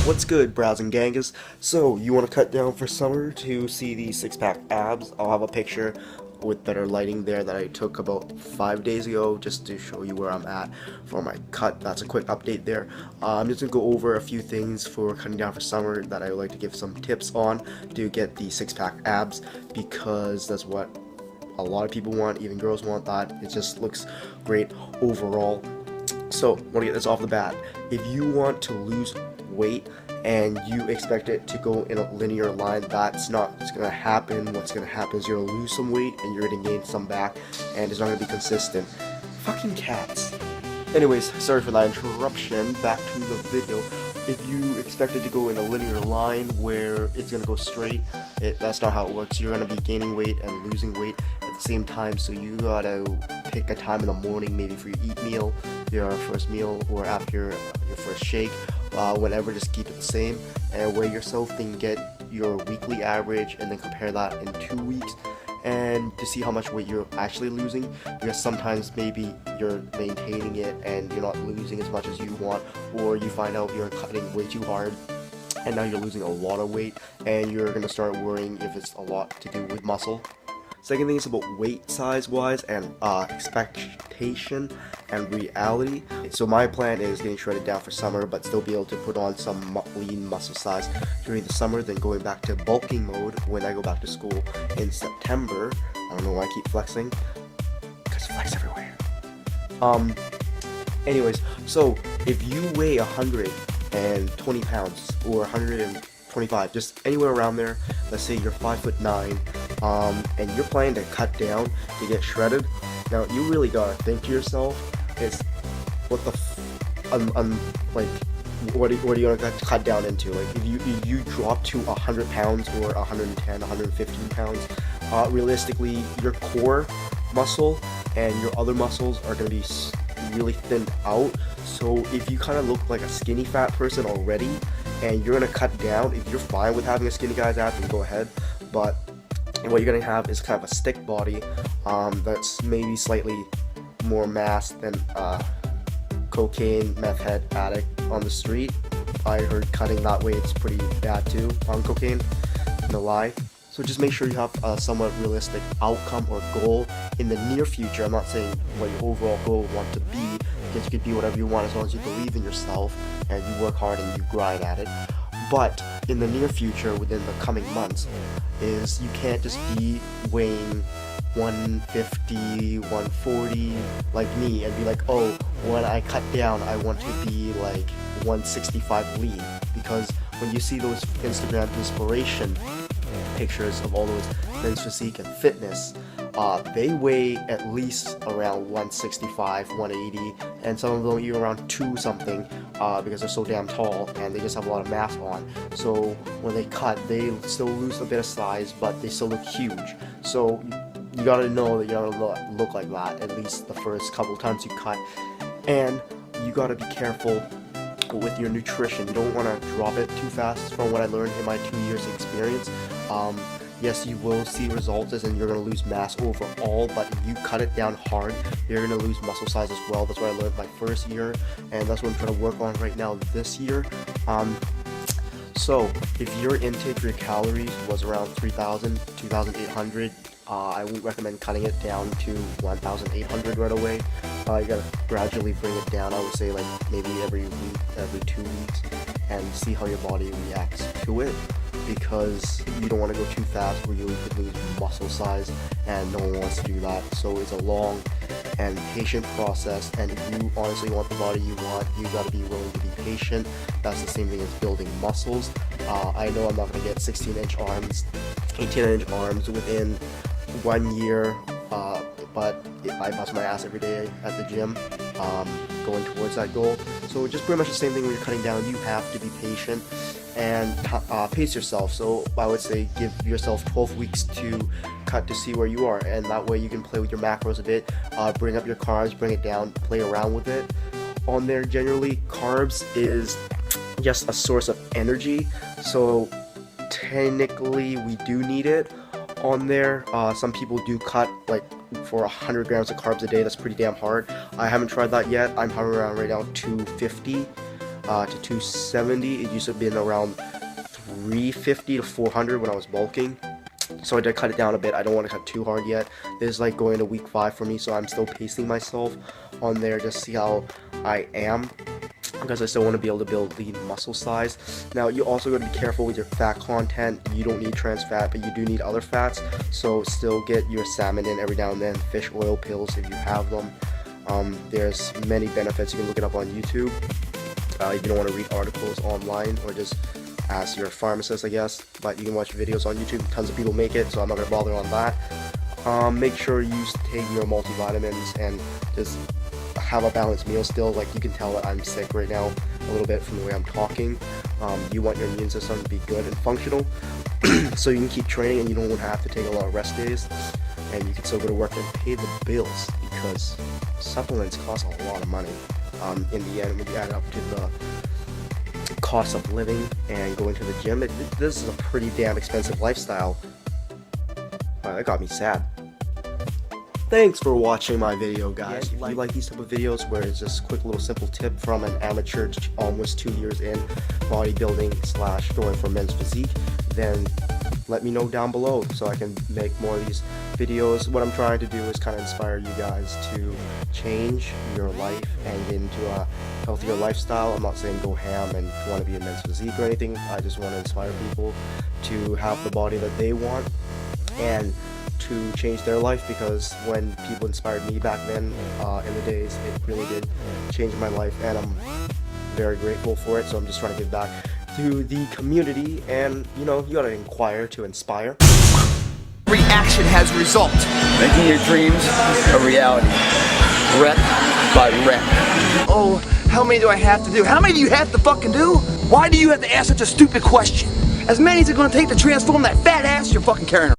What's good, Brahs and Gangas? So, you want to cut down for summer to see the six-pack abs? I'll have a picture with better lighting there that I took about 5 days ago just to show you where I'm at for my cut. That's a quick update there. I'm just going to go over a few things for cutting down for summer that I would like to give some tips on to get the six-pack abs, because that's what a lot of people want, even girls want that. It just looks great overall. So, want to get this off the bat. If you want to lose weight and you expect it to go in a linear line, that's not what's going to happen. What's going to happen is you're going to lose some weight and you're going to gain some back, and it's not going to be consistent. Fucking cats. Anyways, sorry for that interruption. Back to the video. If you expect it to go in a linear line where it's going to go straight, that's not how it works. You're going to be gaining weight and losing weight at the same time, so you gotta pick a time in the morning, maybe for your eat meal, your first meal, or after your first shake. Whenever, just keep it the same and weigh yourself, then get your weekly average and then compare that in 2 weeks and to see how much weight you're actually losing, because sometimes maybe you're maintaining it and you're not losing as much as you want, or you find out you're cutting way too hard and now you're losing a lot of weight and you're going to start worrying if it's a lot to do with muscle. Second thing is about weight size wise and expectation and reality. So my plan is getting shredded down for summer but still be able to put on some lean muscle size during the summer, then going back to bulking mode when I go back to school in September. I don't know why I keep flexing, because flex everywhere. Anyways, so if you weigh 120 pounds or 125, just anywhere around there, let's say you're 5'9", and you're planning to cut down to get shredded, now you really gotta think to yourself, is what the like, what are you gonna cut down into? Like, if you drop to 100 pounds or 110, 115 pounds, realistically, your core muscle and your other muscles are gonna be really thinned out. So if you kind of look like a skinny fat person already and you're gonna cut down, if you're fine with having a skinny guy's abs, then go ahead. But what you're gonna have is kind of a stick body that's maybe slightly more mass than cocaine meth head addict on the street. I heard cutting that way it's pretty bad too on cocaine, no lie. So just make sure you have a somewhat realistic outcome or goal in the near future. I'm not saying what your overall goal you want to be, because you could be whatever you want as long as you believe in yourself and you work hard and you grind at it. But in the near future, within the coming months, is you can't just be weighing 150, 140 like me and be like, oh, when I cut down I want to be like 165 lean. Because when you see those Instagram inspiration pictures of all those men's physique and fitness, they weigh at least around 165, 180, and some of them even around 2 something, because they're so damn tall and they just have a lot of mass on. So when they cut, they still lose a bit of size, but they still look huge. So you gotta know that you're gonna look like that at least the first couple times you cut, and you gotta be careful with your nutrition. You don't want to drop it too fast. From what I learned in my 2 years experience, yes, you will see results and you're going to lose mass overall, but if you cut it down hard, you're going to lose muscle size as well. That's what I learned my first year, and that's what I'm trying to work on right now this year. So if your intake for your calories was around 3,000, 2,800, I would recommend cutting it down to 1,800 right away. You gotta gradually bring it down. I would say like maybe every week, every 2 weeks, and see how your body reacts to it, because you don't want to go too fast where you could lose muscle size, and no one wants to do that. So it's a long and patient process, and if you honestly want the body you want, you gotta be willing to be patient. That's the same thing as building muscles. I know I'm not gonna get 16-inch arms, 18-inch arms within 1 year, but I bust my ass every day at the gym, going towards that goal. So just pretty much the same thing when you're cutting down. You have to be patient and pace yourself. So I would say give yourself 12 weeks to cut to see where you are, and that way you can play with your macros a bit, bring up your carbs, bring it down, play around with it. On there, generally, carbs is just a source of energy, so technically we do need it on there. Some people do cut like for 100 grams of carbs a day. That's pretty damn hard. I haven't tried that yet. I'm hovering around right now 250 to 270. It used to be around 350 to 400 when I was bulking. So I did cut it down a bit. I don't want to cut too hard yet. This is like going to week 5 for me, so I'm still pacing myself on there just to see how I am, because I still want to be able to build lean muscle size. Now you also got to be careful with your fat content. You don't need trans fat, but you do need other fats, so still get your salmon in every now and then, fish oil pills if you have them. There's many benefits. You can look it up on YouTube if you don't want to read articles online, or just ask your pharmacist, I guess. But you can watch videos on YouTube. Tons of people make it, so I'm not going to bother on that. Make sure you take your multivitamins and just have a balanced meal still. Like, you can tell that I'm sick right now a little bit from the way I'm talking. You want your immune system to be good and functional so you can keep training and you don't have to take a lot of rest days, and you can still go to work and pay the bills, because supplements cost a lot of money. In the end, when you add it up to the cost of living and going to the gym, this is a pretty damn expensive lifestyle. That got me sad. Thanks for watching my video, guys. If you like these type of videos where it's just a quick little simple tip from an amateur to almost 2 years in bodybuilding / going for men's physique, then let me know down below so I can make more of these videos. What I'm trying to do is kind of inspire you guys to change your life and get into a healthier lifestyle. I'm not saying go ham and want to be a men's physique or anything. I just want to inspire people to have the body that they want and to change their life, because when people inspired me back then in the days, it really did change my life, and I'm very grateful for it. So I'm just trying to give back to the community, and you know, you gotta inquire to inspire. Reaction has result. Making your dreams a reality, rep by rep. Oh, how many do I have to do? How many do you have to fucking do? Why do you have to ask such a stupid question? As many as it's gonna take to transform that fat ass you're fucking carrying around.